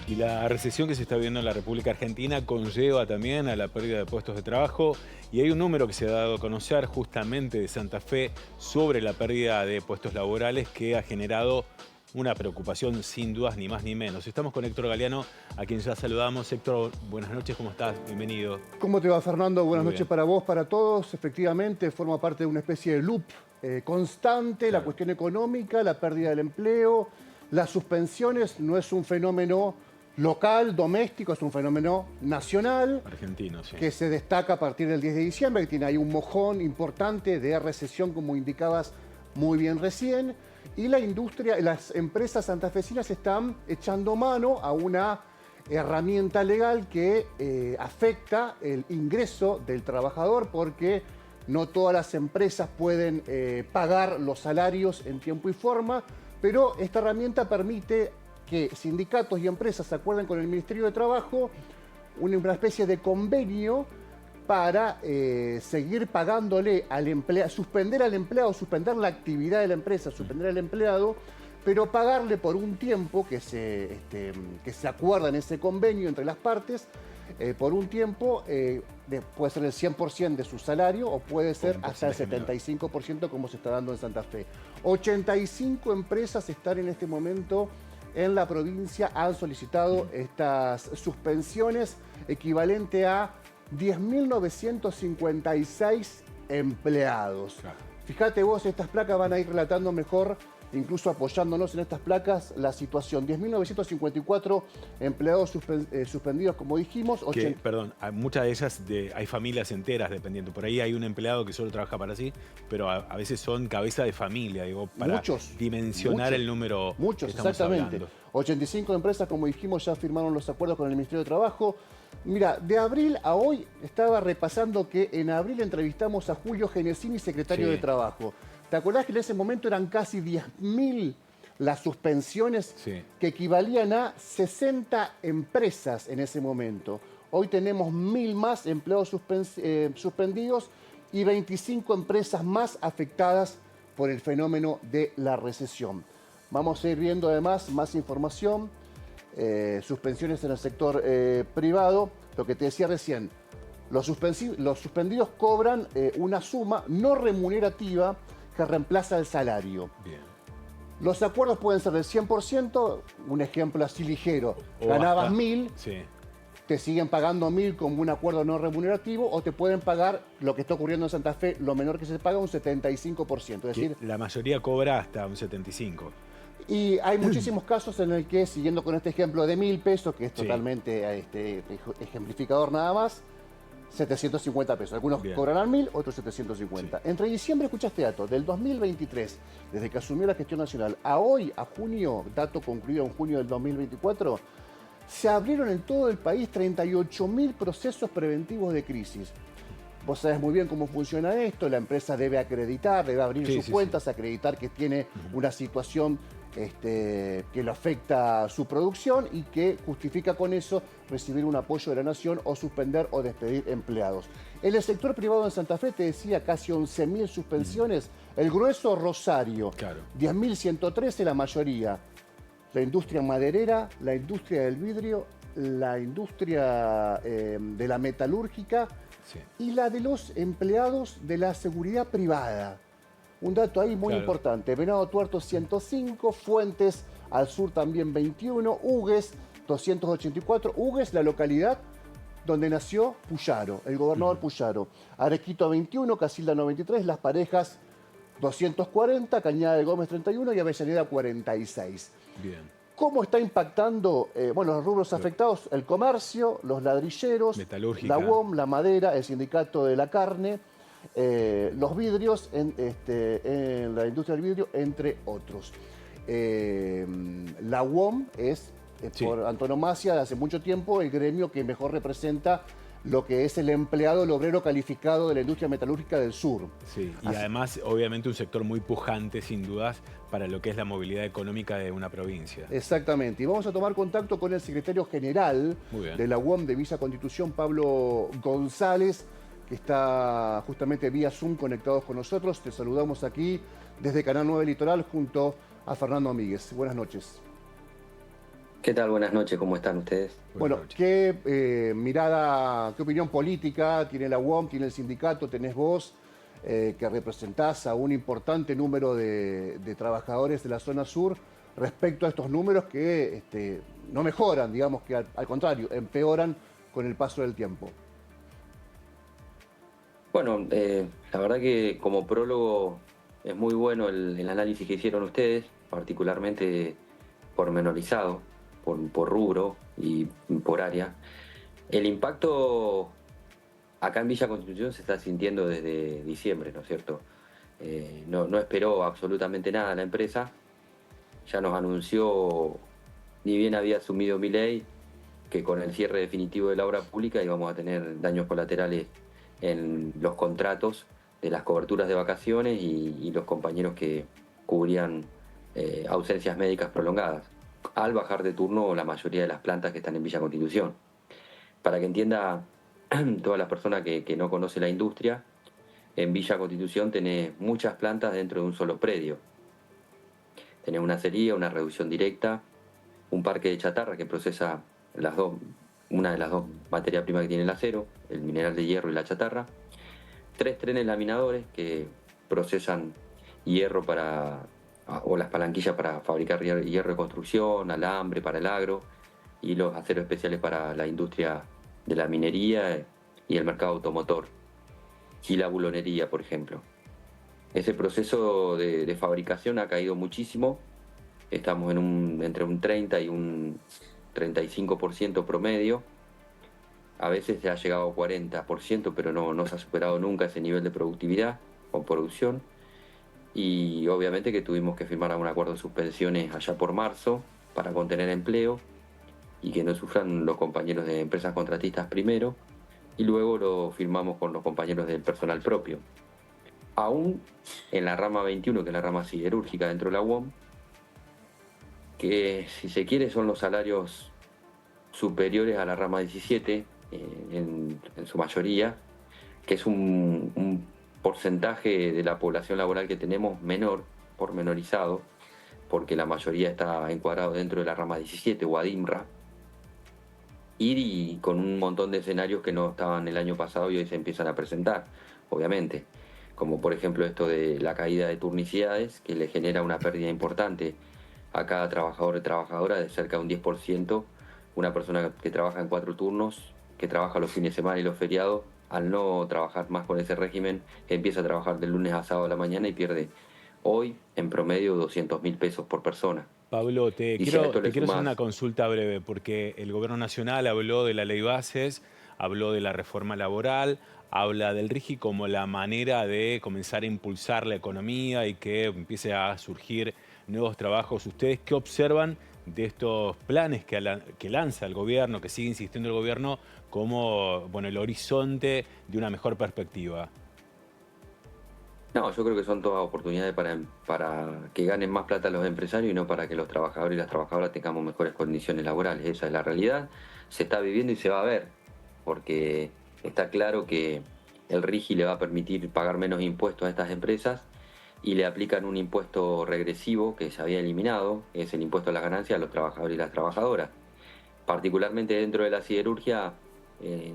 Y la recesión que se está viviendo en la República Argentina conlleva también a la pérdida de puestos de trabajo. Y hay un número que se ha dado a conocer justamente de Santa Fe sobre la pérdida de puestos laborales que ha generado una preocupación sin dudas, ni más ni menos. Estamos con Héctor Galeano, a quien ya saludamos. Héctor, buenas noches, ¿cómo estás? Bienvenido. ¿Cómo te va, Fernando? Buenas Muy noches bien. para vos, para todos. Efectivamente, forma parte de una especie de loop constante, la Claro. cuestión económica, la pérdida del empleo, las suspensiones. No es un fenómeno local, doméstico, es un fenómeno nacional Argentino, sí. que se destaca a partir del 10 de diciembre, que tiene ahí un mojón importante de recesión, como indicabas muy bien recién. Y la industria, las empresas santafesinas están echando mano a una herramienta legal que afecta el ingreso del trabajador, porque no todas las empresas pueden pagar los salarios en tiempo y forma, pero esta herramienta permite que sindicatos y empresas se acuerden con el Ministerio de Trabajo una especie de convenio para seguir pagándole al empleado, suspender al empleado, suspender la actividad de la empresa, suspender al empleado, pero pagarle por un tiempo que se acuerda en ese convenio entre las partes, por un tiempo, puede ser el 100% de su salario o puede ser hasta el 75% como se está dando en Santa Fe. 85 empresas están en este momento en la provincia, han solicitado estas suspensiones equivalente a 10.956 empleados. Claro. Fíjate vos, estas placas van a ir relatando mejor, incluso apoyándonos en estas placas, la situación. 10.954 empleados suspendidos, como dijimos. Perdón, muchas de ellas hay familias enteras dependiendo. Por ahí hay un empleado que solo trabaja para sí, pero a veces son cabeza de familia, digo, para dimensionar el número muchos, que estamos exactamente. hablando. 85 empresas, como dijimos, ya firmaron los acuerdos con el Ministerio de Trabajo. Mira, de abril a hoy estaba repasando que en abril entrevistamos a Julio Genesini, secretario de Trabajo. ¿Te acordás que en ese momento eran casi 10.000 las suspensiones que equivalían a 60 empresas en ese momento? Hoy tenemos 1.000 más empleados suspendidos y 25 empresas más afectadas por el fenómeno de la recesión. Vamos a ir viendo además más información, suspensiones en el sector privado. Lo que te decía recién, los suspendidos cobran una suma no remunerativa que reemplaza el salario. Bien. Los acuerdos pueden ser del 100%, un ejemplo así ligero. Ganabas 1.000, te siguen pagando 1.000 como un acuerdo no remunerativo, o te pueden pagar, lo que está ocurriendo en Santa Fe, lo menor que se paga, un 75%. Es decir, la mayoría cobra hasta un 75%. Y hay muchísimos casos en el que, siguiendo con este ejemplo de 1.000 pesos, que es totalmente ejemplificador nada más, 750 pesos. Algunos cobrarán 1.000, otros 750. Entre diciembre, escucha este dato, del 2023, desde que asumió la gestión nacional, a hoy, a junio, dato concluido en junio del 2024, se abrieron en todo el país 38.000 procesos preventivos de crisis. Vos sabés muy bien cómo funciona esto, la empresa debe acreditar, debe abrir sus cuentas, acreditar que tiene una situación que le afecta su producción y que justifica con eso recibir un apoyo de la nación o suspender o despedir empleados. En el sector privado en Santa Fe, te decía, casi 11.000 suspensiones. El grueso, Rosario, 10.113 la mayoría. La industria maderera, la industria del vidrio, la industria de la metalúrgica y la de los empleados de la seguridad privada. Un dato ahí muy importante. Venado Tuerto 105, Fuentes al sur también 21, Hugues 284. Hugues, la localidad donde nació Puyaro, el gobernador Puyaro. Arequito 21, Casilda 93, Las Parejas 240, Cañada de Gómez 31 y Avellaneda 46. Bien. ¿Cómo está impactando los rubros afectados? El comercio, los ladrilleros, la UOM, la madera, el sindicato de la carne, los vidrios, en la industria del vidrio, entre otros. La UOM es, por antonomasia, de hace mucho tiempo, el gremio que mejor representa lo que es el empleado, el obrero calificado de la industria metalúrgica del sur. Sí, y además, obviamente, un sector muy pujante, sin dudas, para lo que es la movilidad económica de una provincia. Exactamente. Y vamos a tomar contacto con el secretario general de la UOM de Villa Constitución, Pablo González, que está justamente vía Zoom conectados con nosotros. Te saludamos aquí desde Canal 9 Litoral junto a Fernando Amíguez. Buenas noches. ¿Qué tal? Buenas noches, ¿cómo están ustedes? Buenas Bueno, noches. ¿qué mirada, qué opinión política tiene la UOM, tiene el sindicato, tenés vos, que representás a un importante número de trabajadores de la zona sur respecto a estos números que no mejoran, digamos que al contrario, empeoran con el paso del tiempo? Bueno, la verdad que como prólogo es muy bueno el análisis que hicieron ustedes, particularmente pormenorizado, por rubro y por área. El impacto acá en Villa Constitución se está sintiendo desde diciembre, ¿no es cierto? No esperó absolutamente nada la empresa, ya nos anunció, ni bien había asumido mi ley, que con el cierre definitivo de la obra pública íbamos a tener daños colaterales en los contratos de las coberturas de vacaciones y los compañeros que cubrían ausencias médicas prolongadas, al bajar de turno la mayoría de las plantas que están en Villa Constitución. Para que entienda toda la persona que no conoce la industria, en Villa Constitución tenés muchas plantas dentro de un solo predio. Tenés una acería, una reducción directa, un parque de chatarra que procesa las dos, una de las dos materias primas que tiene el acero, el mineral de hierro y la chatarra, 3 trenes laminadores que procesan hierro o las palanquillas para fabricar hierro de construcción, alambre para el agro y los aceros especiales para la industria de la minería y el mercado automotor y la bulonería, por ejemplo. Ese proceso de fabricación ha caído muchísimo. Estamos entre un 30 y un 35% promedio. A veces se ha llegado a 40%, pero no se ha superado nunca ese nivel de productividad o producción. Y obviamente que tuvimos que firmar un acuerdo de suspensiones allá por marzo para contener empleo y que no sufran los compañeros de empresas contratistas primero, y luego lo firmamos con los compañeros del personal propio. Aún en la rama 21, que es la rama siderúrgica dentro de la UOM, que si se quiere son los salarios superiores a la rama 17 en su mayoría, que es un porcentaje de la población laboral que tenemos menor, pormenorizado, porque la mayoría está encuadrado dentro de la rama 17 o ADIMRA, y con un montón de escenarios que no estaban el año pasado y hoy se empiezan a presentar, obviamente, como por ejemplo esto de la caída de turnicidades, que le genera una pérdida importante a cada trabajador y trabajadora de cerca de un 10%. Una persona que trabaja en 4 turnos, que trabaja los fines de semana y los feriados, al no trabajar más con ese régimen, empieza a trabajar de lunes a sábado a la mañana y pierde hoy en promedio 200.000 pesos por persona. Pablo, te Y si a quiero, esto te le quiero hacer una sumás, consulta breve, porque el gobierno nacional habló de la ley bases, habló de la reforma laboral, habla del RIGI como la manera de comenzar a impulsar la economía y que empiece a surgir nuevos trabajos. ¿Ustedes qué observan de estos planes que lanza el gobierno, que sigue insistiendo el gobierno, como bueno, el horizonte de una mejor perspectiva? no, yo creo que son todas oportunidades para que ganen más plata los empresarios y no para que los trabajadores y las trabajadoras tengamos mejores condiciones laborales. Esa es la realidad, se está viviendo y se va a ver, porque está claro que el RIGI le va a permitir pagar menos impuestos a estas empresas y le aplican un impuesto regresivo que se había eliminado, que es el impuesto a las ganancias a los trabajadores y las trabajadoras. Particularmente dentro de la siderurgia,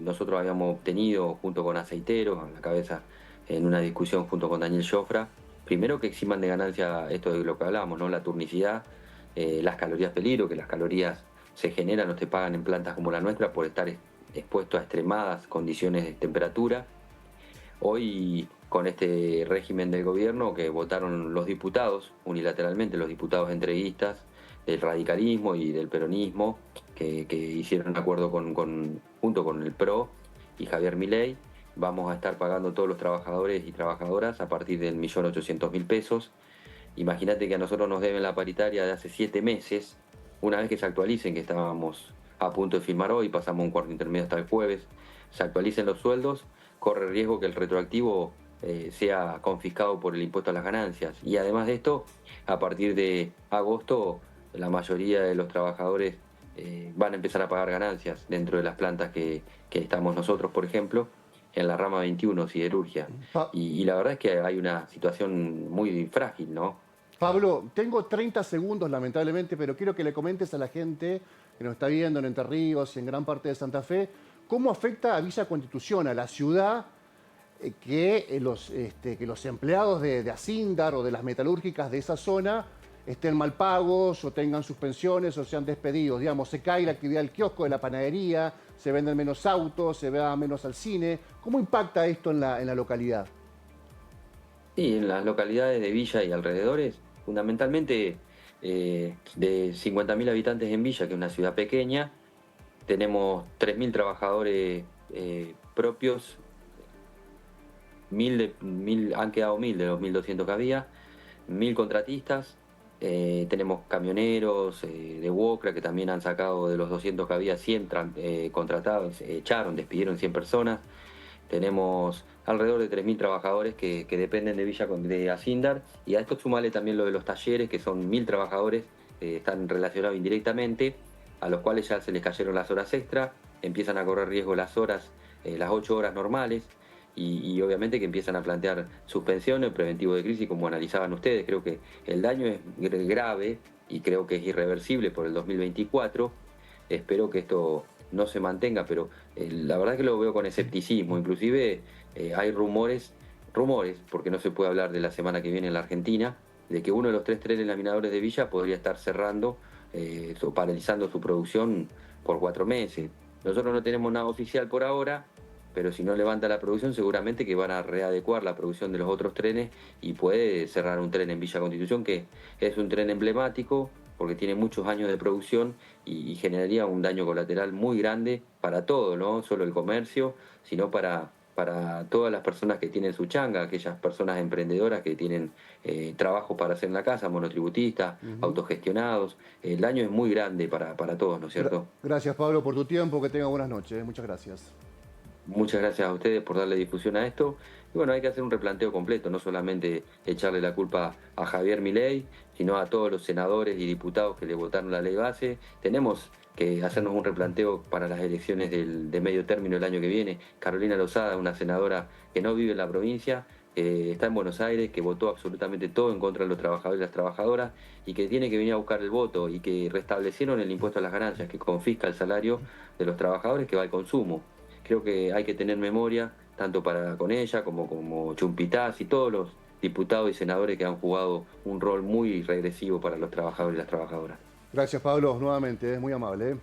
nosotros habíamos obtenido, junto con Aceiteros, a la cabeza, en una discusión junto con Daniel Jofra, primero que eximan de ganancia esto de lo que hablábamos, ¿no? La turnicidad, las calorías peligro, que las calorías se generan o te pagan en plantas como la nuestra por estar expuesto a extremadas condiciones de temperatura. Hoy, con este régimen del gobierno que votaron los diputados, unilateralmente los diputados entreguistas del radicalismo y del peronismo, que hicieron un acuerdo junto con el PRO y Javier Milei, vamos a estar pagando todos los trabajadores y trabajadoras a partir del 1.800.000 pesos. Imagínate que a nosotros nos deben la paritaria de hace 7 meses, una vez que se actualicen, que estábamos a punto de firmar hoy, pasamos un cuarto intermedio hasta el jueves, se actualicen los sueldos, corre riesgo que el retroactivo sea confiscado por el impuesto a las ganancias. Y además de esto, a partir de agosto, la mayoría de los trabajadores van a empezar a pagar ganancias dentro de las plantas que estamos nosotros, por ejemplo, en la rama 21, siderurgia. Pa- Y la verdad es que hay una situación muy frágil, ¿no? Pablo, tengo 30 segundos lamentablemente, pero quiero que le comentes a la gente que nos está viendo en Entre Ríos y en gran parte de Santa Fe, cómo afecta a Villa Constitución, a la ciudad, que los empleados de Asindar o de las metalúrgicas de esa zona estén mal pagos o tengan suspensiones o sean despedidos. Digamos, se cae la actividad del kiosco, de la panadería, se venden menos autos, se va menos al cine. ¿Cómo impacta esto en la localidad? Sí, en las localidades de Villa y alrededores, fundamentalmente de 50.000 habitantes en Villa, que es una ciudad pequeña, tenemos 3.000 trabajadores propios, han quedado 1.000 de los 1.200 que había, 1.000 contratistas, tenemos camioneros de Wokra que también han sacado de los 200 que había 100 contratados, despidieron 100 personas. Tenemos alrededor de 3.000 trabajadores que dependen de Villa de Asindar, y a esto sumale también lo de los talleres, que son 1.000 trabajadores que están relacionados indirectamente, a los cuales ya se les cayeron las horas extra, empiezan a correr riesgo las horas, las 8 horas normales, y obviamente que empiezan a plantear suspensiones, preventivo de crisis, como analizaban ustedes. Creo que el daño es grave y creo que es irreversible por el 2024. Espero que esto no se mantenga, pero la verdad que lo veo con escepticismo. Inclusive hay rumores, porque no se puede hablar de la semana que viene en la Argentina, de que uno de los 3 trenes laminadores de Villa podría estar cerrando o paralizando su producción por 4 meses. Nosotros no tenemos nada oficial por ahora, pero si no levanta la producción seguramente que van a readecuar la producción de los otros trenes y puede cerrar un tren en Villa Constitución, que es un tren emblemático porque tiene muchos años de producción y generaría un daño colateral muy grande para todo, no solo el comercio, sino para todas las personas que tienen su changa, aquellas personas emprendedoras que tienen trabajo para hacer en la casa, monotributistas, autogestionados. El daño es muy grande para todos, ¿no es cierto? Gracias, Pablo, por tu tiempo. Que tenga buenas noches. Muchas gracias. Muchas gracias a ustedes por darle difusión a esto. Y bueno, hay que hacer un replanteo completo, no solamente echarle la culpa a Javier Milei, sino a todos los senadores y diputados que le votaron la ley base. Tenemos que hacernos un replanteo para las elecciones de medio término el año que viene. Carolina Lozada, una senadora que no vive en la provincia, está en Buenos Aires, que votó absolutamente todo en contra de los trabajadores y las trabajadoras, y que tiene que venir a buscar el voto, y que restablecieron el impuesto a las ganancias, que confisca el salario de los trabajadores que va al consumo. Creo que hay que tener memoria, tanto con ella como Chumpitaz y todos los diputados y senadores que han jugado un rol muy regresivo para los trabajadores y las trabajadoras. Gracias, Pablo, nuevamente, es muy amable.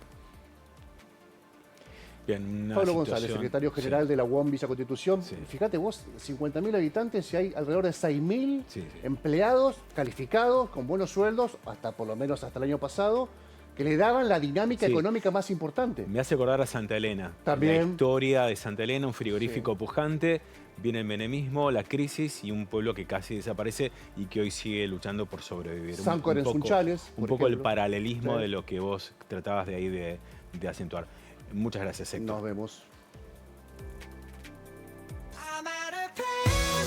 Bien, Pablo González, secretario general de la UOM Villa Constitución. Sí. Fíjate vos, 50.000 habitantes y hay alrededor de 6.000 empleados calificados, con buenos sueldos, hasta por lo menos hasta el año pasado, que le daban la dinámica económica más importante. Me hace acordar a Santa Elena. También. La historia de Santa Elena, un frigorífico pujante, viene el menemismo, la crisis y un pueblo que casi desaparece y que hoy sigue luchando por sobrevivir. Sancor en Sunchales, un poco el paralelismo de lo que vos tratabas de ahí de acentuar. Muchas gracias, Héctor. Nos vemos.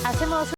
Hacemos